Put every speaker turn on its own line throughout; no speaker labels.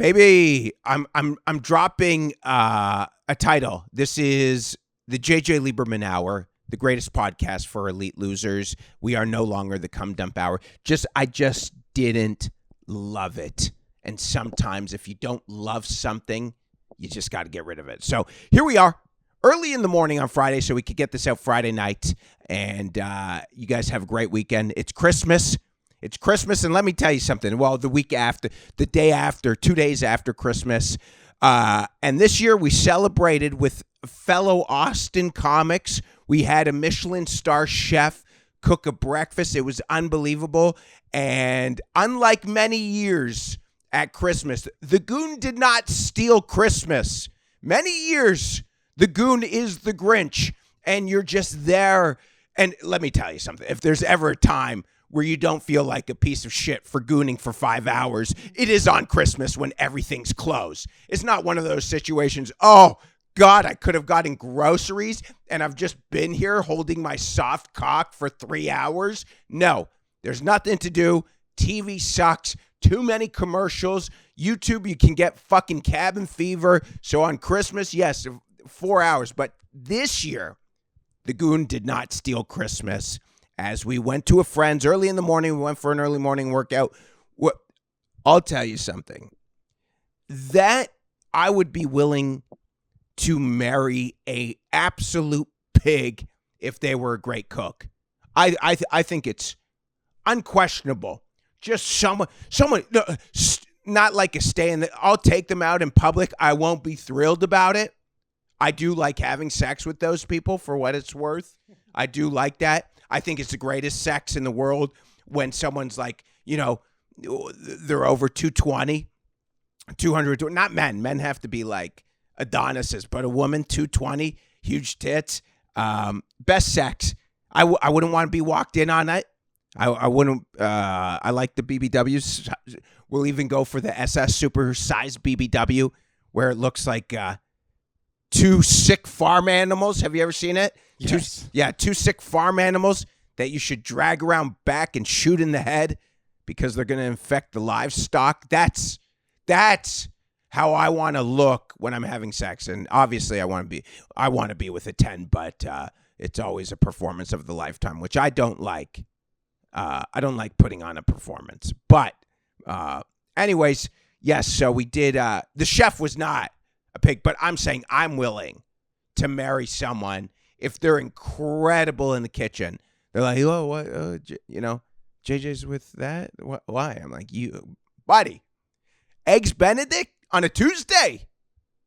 Baby, I'm dropping a title. This is the JJ Liberman Hour, the greatest podcast for elite losers. We are no longer the Cum Dump Hour. I just didn't love it. And sometimes if you don't love something, you just got to get rid of it. So here we are, early in the morning on Friday, so we could get this out Friday night. And you guys have a great weekend. It's Christmas. It's Christmas, and let me tell you something. Well, the week after, the day after, 2 days after Christmas, and this year we celebrated with fellow Austin comics. We had a Michelin star chef cook a breakfast. It was unbelievable, and unlike many years at Christmas, the Goon did not steal Christmas. Many years, the Goon is the Grinch, and you're just there. And let me tell you something. If there's ever a time where you don't feel like a piece of shit for gooning for 5 hours, it is on Christmas when everything's closed. It's not one of those situations, oh, God, I could have gotten groceries and I've just been here holding my soft cock for 3 hours. No, there's nothing to do. TV sucks. Too many commercials. YouTube, you can get fucking cabin fever. So on Christmas, yes, 4 hours. But this year, the Goon did not steal Christmas. As we went to a friend's early in the morning, we went for an early morning workout. I'll tell you something. That I would be willing to marry a absolute pig if they were a great cook. I think it's unquestionable. Just someone, not like a stay in the, I'll take them out in public. I won't be thrilled about it. I do like having sex with those people for what it's worth. I do like that. I think it's the greatest sex in the world when someone's like, you know, they're over 220, 200, not men. Men have to be like Adonises, but a woman, 220, huge tits, best sex. I wouldn't want to be walked in on it. I wouldn't, I like the BBWs. We'll even go for the SS super size BBW where it looks like two sick farm animals. Have you ever seen it?
Yes.
Two sick farm animals that you should drag around back and shoot in the head because they're going to infect the livestock. That's how I want to look when I'm having sex. And obviously I want to be with a 10, but it's always a performance of the lifetime, which I don't like. I don't like putting on a performance. But anyways, yes, so we did. The chef was not a pig, but I'm saying I'm willing to marry someone if they're incredible in the kitchen. They're like, oh, what? JJ's with that? Why? I'm like, you, buddy, Eggs Benedict on a Tuesday?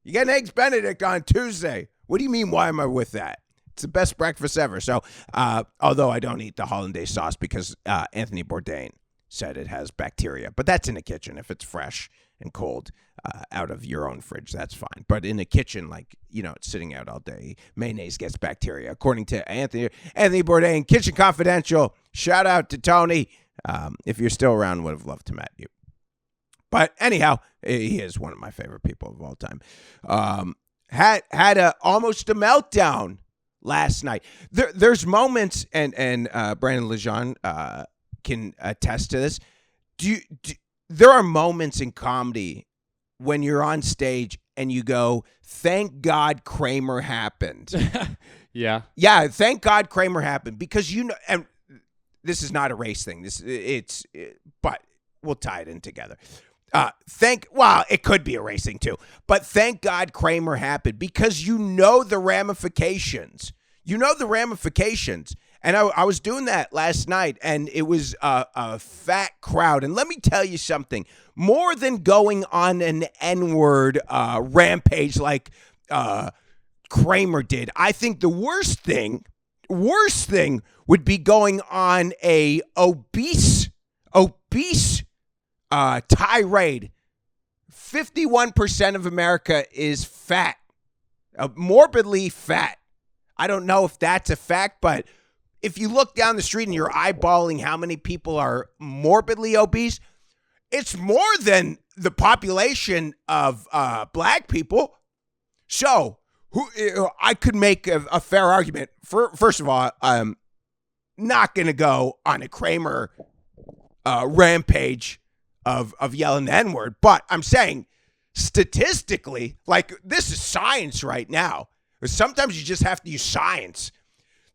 You get an Eggs Benedict on Tuesday. What do you mean, why am I with that? It's the best breakfast ever. So, although I don't eat the hollandaise sauce because Anthony Bourdain said it has bacteria. But that's in the kitchen. If it's fresh and cold out of your own fridge, that's fine. But in the kitchen, like, it's sitting out all day, mayonnaise gets bacteria. According to Anthony Bourdain, Kitchen Confidential, shout out to Tony. If you're still around, would have loved to met you. But anyhow, he is one of my favorite people of all time. Had almost a meltdown last night. There's moments, and Brandon Lejeune can attest to this. There are moments in comedy when you're on stage and you go, thank God Kramer happened.
Yeah.
Yeah, thank God Kramer happened. Because and this is not a race thing. But we'll tie it in together. It could be a race thing too. But thank God Kramer happened because the ramifications. And I was doing that last night, and it was a fat crowd. And let me tell you something. More than going on an N-word rampage like Kramer did, I think the worst thing would be going on a obese tirade. 51% of America is fat, morbidly fat. I don't know if that's a fact, but if you look down the street and you're eyeballing how many people are morbidly obese, it's more than the population of black people. So I could make a fair argument. First of all, I'm not going to go on a Kramer rampage of yelling the N-word, but I'm saying statistically, like this is science right now. Sometimes you just have to use science.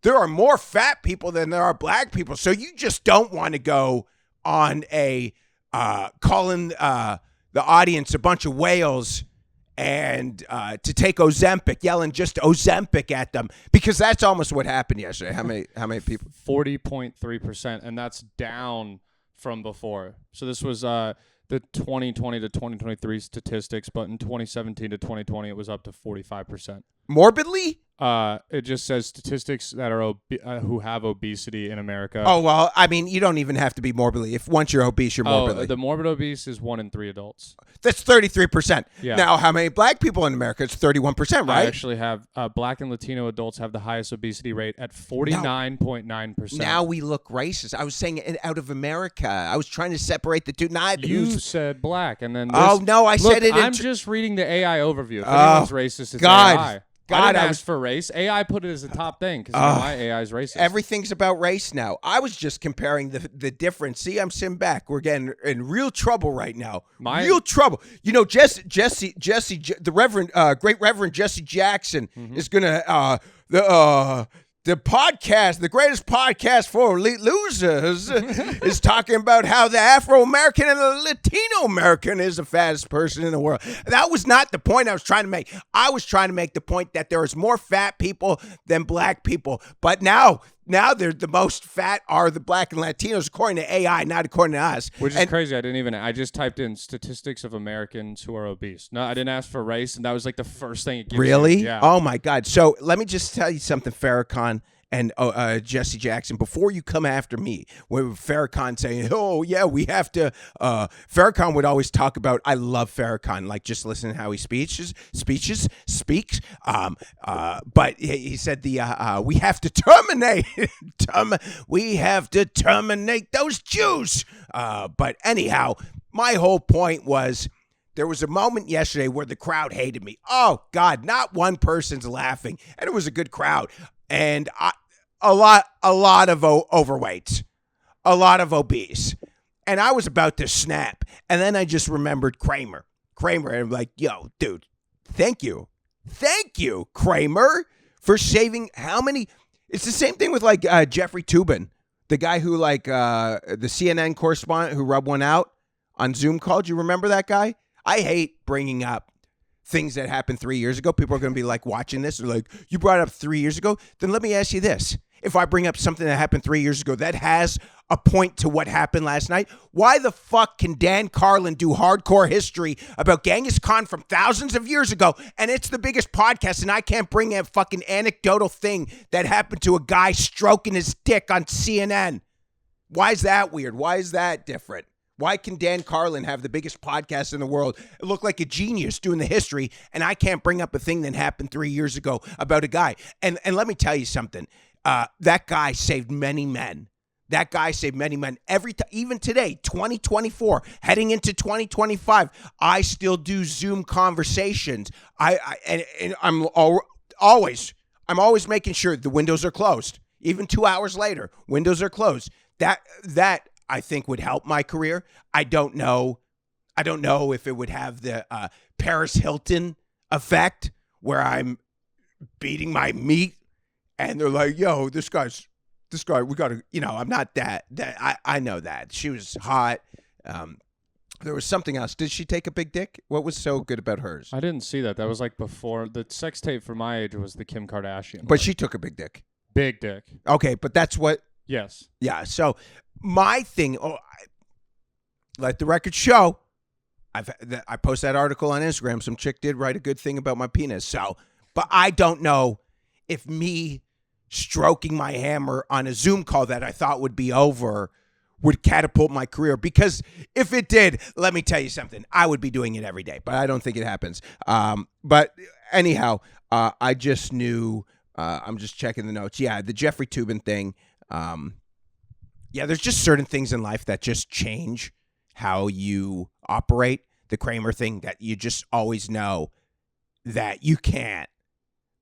There are more fat people than there are black people. So you just don't want to go on a calling the audience a bunch of whales and to take Ozempic, yelling just Ozempic at them, because that's almost what happened yesterday. How many people?
40.3%, and that's down from before. So this was the 2020 to 2023 statistics, but in 2017 to 2020, it was up to 45%.
Morbidly?
It just says statistics that are who have obesity in America.
Oh, well, I mean, you don't even have to be morbidly. If once you're obese, you're morbidly.
The morbid obese is 1 in 3 adults.
That's 33%.
Yeah.
Now, how many black people in America? It's 31%, right?
I actually have black and Latino adults have the highest obesity rate at 49.9%.
Now we look racist. I was saying it out of America. I was trying to separate the two.
You said black, and then
no, I said it.
I'm just reading the AI overview. If anyone's racist, it's AI. I didn't ask for race. AI put it as a top thing because my AI is racist.
Everything's about race now. I was just comparing the difference. See, I'm sitting back. We're getting in real trouble right now. Real trouble. You know, Jesse, the Reverend, great Reverend Jesse Jackson is gonna the podcast, the greatest podcast for elite losers, is talking about how the Afro-American and the Latino-American is the fattest person in the world. That was not the point I was trying to make. I was trying to make the point that there is more fat people than black people. But now they're the most fat are the black and Latinos, according to AI, not according to us.
Which is crazy. I just typed in statistics of Americans who are obese. No, I didn't ask for race, and that was like the first thing it gives
Really?
you. Yeah.
Oh, my God. So let me just tell you something, Farrakhan and Jesse Jackson, before you come after me, when Farrakhan saying, oh, yeah, we have to, Farrakhan would always talk about, I love Farrakhan, like just listen to how he speaks. But he said we have to terminate, we have to terminate those Jews. But anyhow, my whole point was, there was a moment yesterday where the crowd hated me. Oh, God, not one person's laughing. And it was a good crowd. And a lot of overweight, a lot of obese. And I was about to snap. And then I just remembered Kramer. And I'm like, yo, dude, thank you. Thank you, Kramer, for saving how many. It's the same thing with like Jeffrey Toobin, the guy who like the CNN correspondent who rubbed one out on Zoom call. Do you remember that guy? I hate bringing up things that happened 3 years ago. People are going to be like watching this. They're like, you brought it up 3 years ago? Then let me ask you this. If I bring up something that happened 3 years ago that has a point to what happened last night, why the fuck can Dan Carlin do hardcore history about Genghis Khan from thousands of years ago, and it's the biggest podcast, and I can't bring a fucking anecdotal thing that happened to a guy stroking his dick on CNN? Why is that weird? Why is that different? Why can Dan Carlin have the biggest podcast in the world, look like a genius doing the history, and I can't bring up a thing that happened 3 years ago about a guy? And let me tell you something. That guy saved many men. That guy saved many men. Even today, 2024, heading into 2025, I still do Zoom conversations. I'm always making sure the windows are closed. Even 2 hours later, windows are closed. That I think would help my career. I don't know if it would have the Paris Hilton effect where I'm beating my meat and they're like, yo, this guy, we got to, I'm not that I know that. She was hot. There was something else. Did she take a big dick? What was so good about hers?
I didn't see that. That was like before. The sex tape for my age was the Kim Kardashian.
But she took a big dick.
Big dick.
Okay, but that's what.
Yes.
Yeah, so my thing, let the record show, I post that article on Instagram. Some chick did write a good thing about my penis. So, but I don't know if me stroking my hammer on a Zoom call that I thought would be over would catapult my career. Because if it did, let me tell you something, I would be doing it every day. But I don't think it happens. But anyhow, I just knew, I'm just checking the notes. Yeah, the Jeffrey Toobin thing. Yeah, there's just certain things in life that just change how you operate. The Kramer thing, that you just always know that you can't.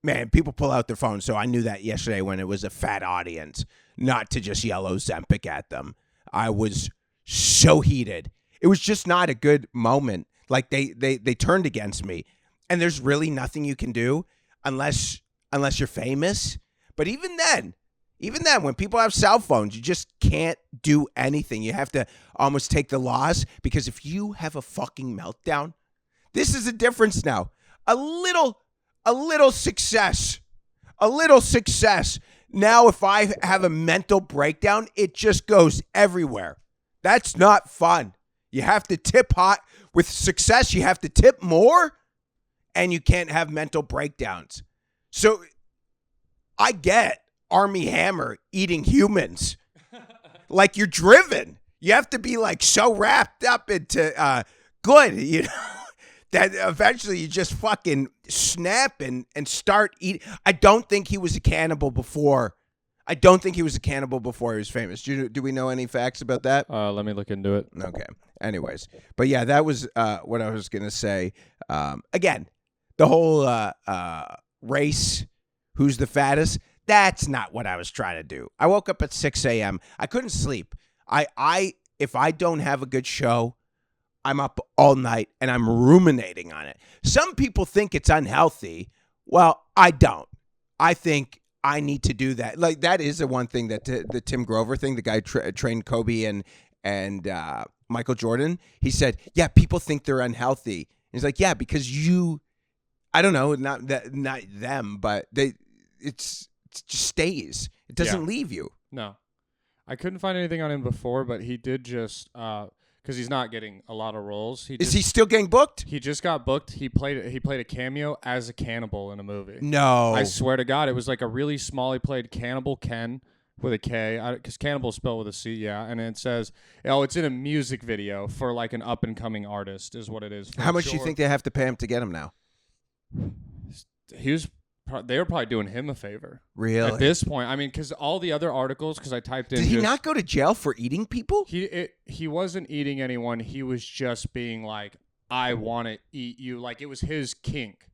Man, people pull out their phones, so I knew that yesterday when it was a fat audience, not to just yell Ozempic at them. I was so heated. It was just not a good moment. Like they turned against me. And there's really nothing you can do unless you're famous. But even then, when people have cell phones, you just can't do anything. You have to almost take the loss, because if you have a fucking meltdown, this is the difference now. A little success. Now, if I have a mental breakdown, it just goes everywhere. That's not fun. You have to tip hot. With success, you have to tip more, and you can't have mental breakdowns. So I get Army Hammer eating humans. Like, you're driven. You have to be like so wrapped up into good, you know, that eventually you just fucking snap and start eating. I don't think he was a cannibal before. He was famous. Do we know any facts about that?
Let me look into it.
Okay. Anyways. But yeah, that was what I was going to say. Again, the whole race, who's the fattest, that's not what I was trying to do. I woke up at 6 a.m. I couldn't sleep. If I don't have a good show, I'm up all night and I'm ruminating on it. Some people think it's unhealthy. Well, I don't. I think I need to do that. Like, that is the one thing that the Tim Grover thing, the guy trained Kobe and Michael Jordan. He said, yeah, people think they're unhealthy. He's like, yeah, because I don't know, not them, but it just stays. It doesn't leave you.
No. I couldn't find anything on him before, but he did just because he's not getting a lot of roles.
Is he still getting booked?
He just got booked. He played a cameo as a cannibal in a movie.
No.
I swear to God, it was like a really small. He played Cannibal Ken with a K, because cannibal is spelled with a C, yeah. And it says, it's in a music video for like an up and coming artist, is what it is.
How much do you think they have to pay him to get him now?
They were probably doing him a favor.
Really?
At this point, I mean, because all the other articles, because I typed in.
Did he not go to jail for eating people?
He wasn't eating anyone. He was just being like, I want to eat you. Like, it was his kink.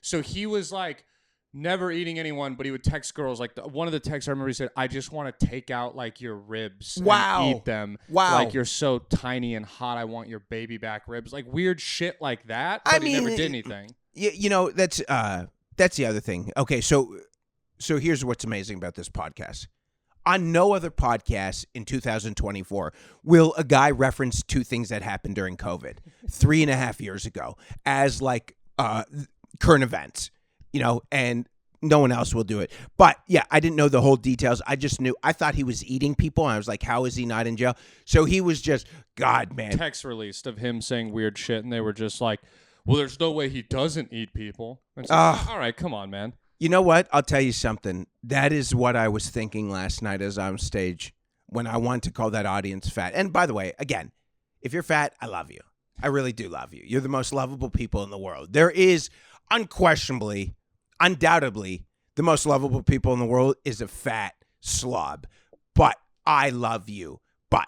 So he was like never eating anyone, but he would text girls. Like, one of the texts I remember, he said, I just want to take out like your ribs and eat them.
Wow.
Like, you're so tiny and hot. I want your baby back ribs. Like, weird shit like that. But he never did anything.
You know, that's the other thing. Okay, so here's what's amazing about this podcast. On no other podcast in 2024 will a guy reference two things that happened during COVID 3.5 years ago as like current events, you know, and no one else will do it. But yeah, I didn't know the whole details. I just knew, I thought he was eating people. And I was like, how is he not in jail? So he was just, God, man.
Text released of him saying weird shit, and they were just like, well, there's no way he doesn't eat people. Like, all right, come on, man.
You know what? I'll tell you something. That is what I was thinking last night as on stage when I wanted to call that audience fat. And by the way, again, if you're fat, I love you. I really do love you. You're the most lovable people in the world. There is undoubtedly, the most lovable people in the world is a fat slob. But I love you. But,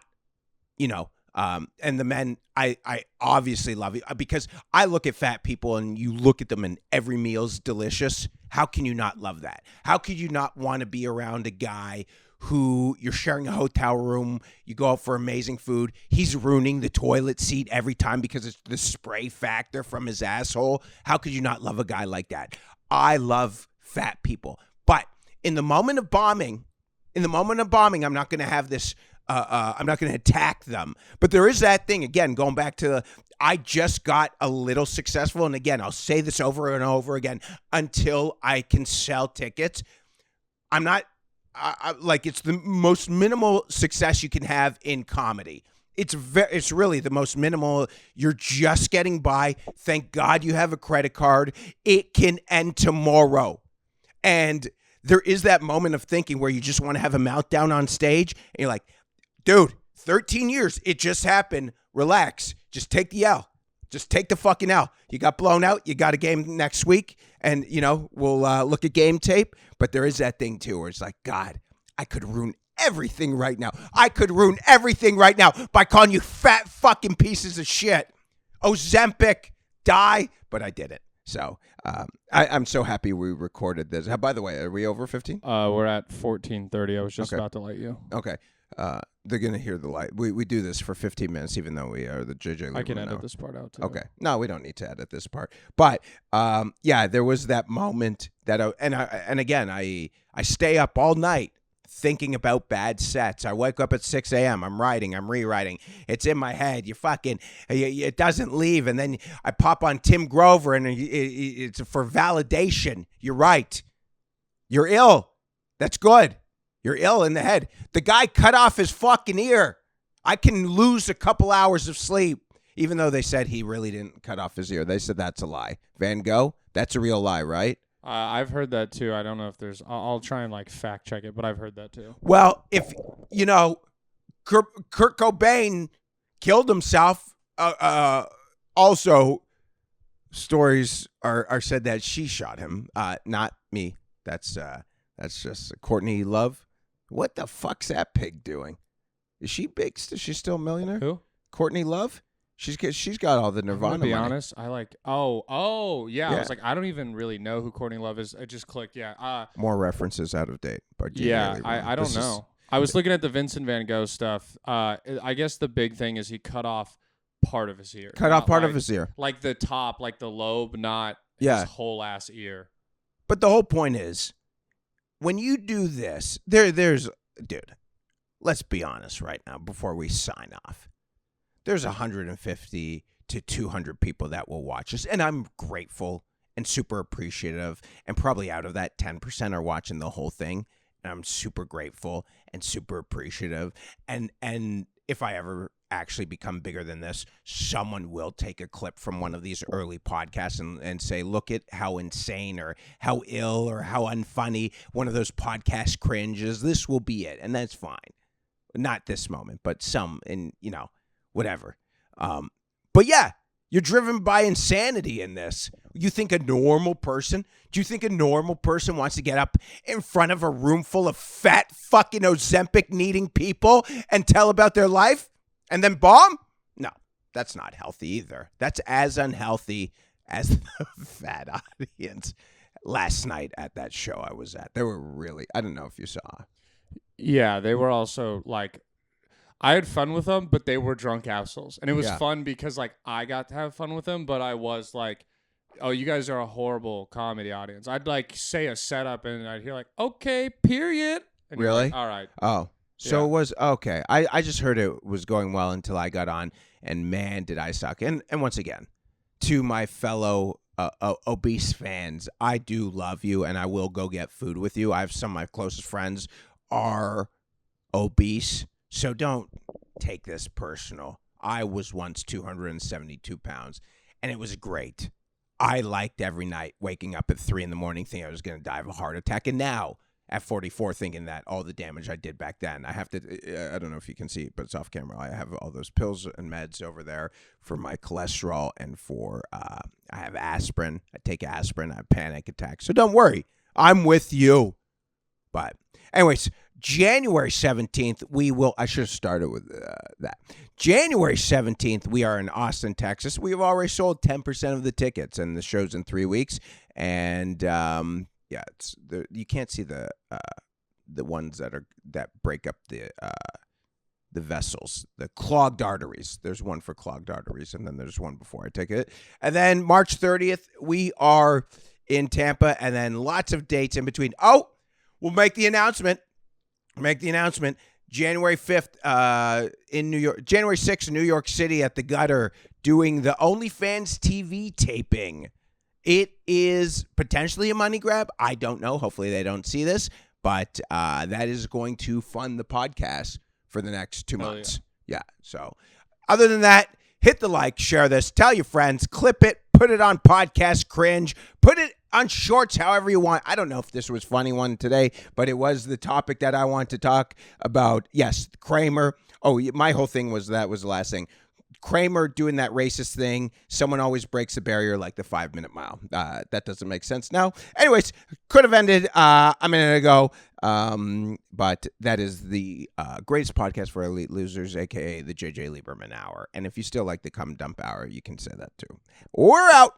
you know, and the men, I obviously love you because I look at fat people and you look at them and every meal's delicious. How can you not love that? How could you not want to be around a guy who you're sharing a hotel room, you go out for amazing food, he's ruining the toilet seat every time because it's the spray factor from his asshole? How could you not love a guy like that? I love fat people. But in the moment of bombing, I'm not going to have this I'm not going to attack them. But there is that thing, again, going back to I just got a little successful. And again, I'll say this over and over again until I can sell tickets. I'm not like it's the most minimal success you can have in comedy. It's really the most minimal. You're just getting by. Thank God you have a credit card. It can end tomorrow. And there is that moment of thinking where you just want to have a meltdown on stage. And you're like, dude, 13 years, it just happened. Relax. Just take the L. Just take the fucking L. You got blown out. You got a game next week. And, you know, we'll look at game tape. But there is that thing, too, where it's like, God, I could ruin everything right now. I could ruin everything right now by calling you fat fucking pieces of shit. Ozempic, die. But I did it. So I'm so happy we recorded this. By the way, are we over 15?
We're at 14:30. I was just about to let you.
Okay. They're going to hear the light. We do this for 15 minutes, even though we are the JJ Lieberman
I can edit
Hour.
this part out, too.
Okay. No, we don't need to edit this part. But, yeah, there was that moment that, and again, I stay up all night thinking about bad sets. I wake up at 6 a.m. I'm writing. I'm rewriting. It's in my head. It doesn't leave. And then I pop on Tim Grover, and it's for validation. You're right. You're ill. That's good. You're ill in the head. The guy cut off his fucking ear. I can lose a couple hours of sleep, even though they said he really didn't cut off his ear. They said that's a lie. Van Gogh, that's a real lie, right?
I've heard that too. I don't know if there's. I'll try and like fact check it, but I've heard that too.
Well, if Kurt Cobain killed himself. Also, stories are said that she shot him. Not me. That's just Courtney Love. What the fuck's that pig doing? Is she big? Is she still a millionaire?
Who?
Courtney Love. She's got all the Nirvana
I'm gonna be
money.
honest, I like. Oh, yeah. I was like, I don't even really know who Courtney Love is. I just clicked. Yeah.
More references out of date. But
yeah, I don't know. I was looking at the Vincent Van Gogh stuff. I guess the big thing is he cut off part of his ear.
Cut off part of his ear.
Like the top, like the lobe, not
his
whole ass ear.
But the whole point is, when you do this, there's, dude, let's be honest right now before we sign off. There's 150 to 200 people that will watch us, and I'm grateful and super appreciative, and probably out of that, 10% are watching the whole thing, and I'm super grateful and super appreciative, and if I ever actually become bigger than this, someone will take a clip from one of these early podcasts and say, look at how insane or how ill or how unfunny one of those podcast cringes. This will be it. And that's fine. Not this moment, but some, and whatever. But yeah, you're driven by insanity in this. You think a normal person, do you think a normal person wants to get up in front of a room full of fat fucking Ozempic needing people and tell about their life? And then bomb? No, that's not healthy either. That's as unhealthy as the fat audience last night at that show I was at. They were really, I don't know if you saw.
Yeah, they were also like, I had fun with them, but they were drunk assholes. And it was fun because like I got to have fun with them, but I was like, oh, you guys are a horrible comedy audience. I'd like say a setup and I'd hear like, okay, period. And
really?
Like, all right.
Oh. So it was, okay. I just heard it was going well until I got on, and man, did I suck. And once again, to my fellow obese fans, I do love you, and I will go get food with you. I have some of my closest friends are obese, so don't take this personal. I was once 272 pounds, and it was great. I liked every night waking up at 3 a.m. thinking I was going to die of a heart attack, and now at 44, thinking that all the damage I did back then, I have to, I don't know if you can see it, but it's off camera. I have all those pills and meds over there for my cholesterol and for, I have aspirin. I take aspirin. I have panic attacks. So don't worry. I'm with you. But anyways, January 17th, I should have started with that. January 17th, we are in Austin, Texas. We've already sold 10% of the tickets, and the show's in 3 weeks. And, yeah, it's you can't see the ones that break up the vessels, the clogged arteries. There's one for clogged arteries, and then there's one before I take it. And then March 30th, we are in Tampa, and then lots of dates in between. Oh, we'll make the announcement. January 5th in New York. January 6th in New York City at the Gutter, doing the OnlyFans TV taping. It is potentially a money grab. I don't know. Hopefully they don't see this. But that is going to fund the podcast for the next 2 months. Yeah. So other than that, hit the like, share this, tell your friends, clip it, put it on Podcast Cringe, put it on Shorts however you want. I don't know if this was a funny one today, but it was the topic that I want to talk about. Yes, Kramer. Oh, my whole thing was that was the last thing. Kramer doing that racist thing. Someone always breaks the barrier like the 5-minute mile. That doesn't make sense now. Anyways, could have ended a minute ago. But that is the greatest podcast for elite losers, a.k.a. the JJ Lieberman Hour. And if you still like the Come Dump Hour, you can say that too. We're out.